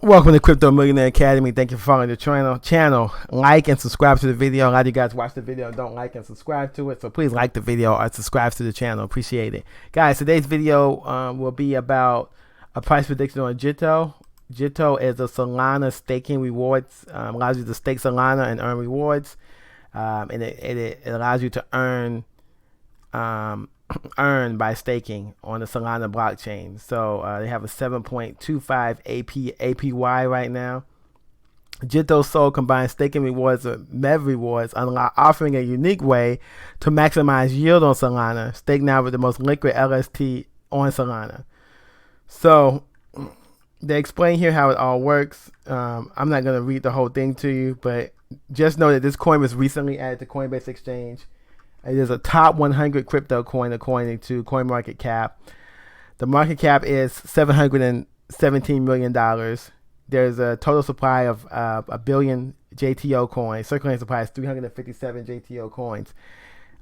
Welcome to Crypto Millionaire Academy. Thank you for following the channel. Like and subscribe to the video. A lot of you guys watch the video and don't like and subscribe to it. So please like the video or subscribe to the channel. Appreciate it. Guys, today's video will be about a price prediction on Jito. Jito is a Solana staking rewards. Allows you to stake Solana and earn rewards. And it allows you to earn by staking on the Solana blockchain. So they have a 7.25 APY right now. Jito Soul combines staking rewards with MEV rewards, offering a unique way to maximize yield on Solana. Stake now with the most liquid LST on Solana. So they explain here how it all works. I'm not going to read the whole thing to you, but just know that this coin was recently added to Coinbase Exchange. It is a top 100 crypto coin according to CoinMarketCap. The market cap is $717 million. There's a total supply of a billion JTO coins. Circulating supply is 357 JTO coins.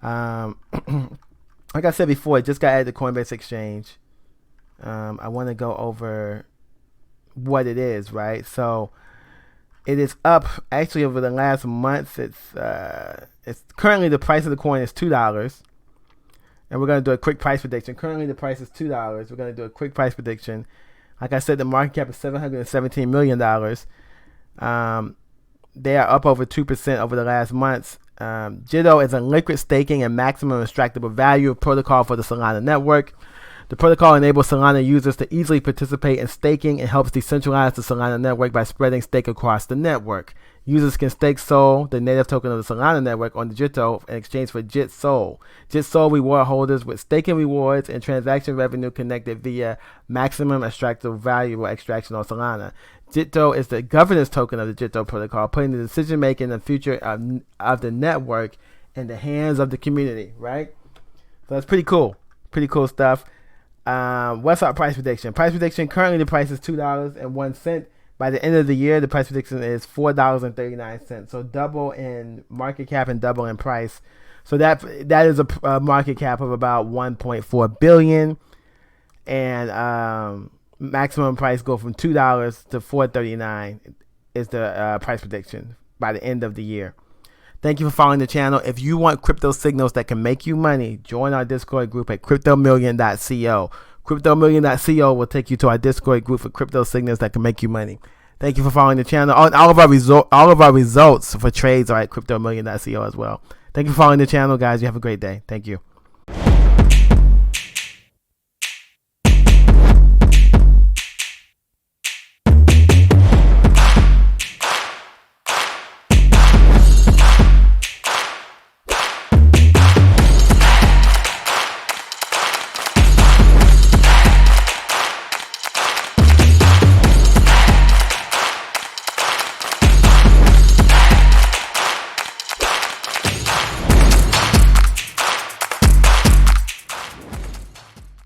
Like I said before, it just got added to Coinbase Exchange. I want to go over what it is, right? So it is up actually over the last month. It's currently the price of the coin is $2, and we're going to do a quick price prediction. Currently the price is $2. We're going to do a quick price prediction. Like I said, the market cap is $717 million. They are up over 2% over the last months. Jito is a liquid staking and maximum extractable value protocol for the Solana network. The protocol enables Solana users to easily participate in staking and helps decentralize the Solana network by spreading stake across the network. Users can stake SOL, the native token of the Solana network, on the Jito in exchange for JIT SOL. JIT SOL reward holders with staking rewards and transaction revenue connected via maximum extractable value extraction on Solana. Jito is the governance token of the Jito protocol, putting the decision making and future of the network in the hands of the community, right? So that's pretty cool. Pretty cool stuff. What's our price prediction? Price prediction, currently the price is $2.01. By the end of the year, the price prediction is $4.39. So double in market cap and double in price. So that is a market cap of about $1.4 billion, and maximum price go from $2 to $4.39 is the price prediction by the end of the year. Thank you for following the channel. If you want crypto signals that can make you money, join our Discord group at cryptomillion.co. Cryptomillion.co will take you to our Discord group for crypto signals that can make you money. Thank you for following the channel. All of our results for trades are at cryptomillion.co as well. Thank you for following the channel, guys. You have a great day. Thank you.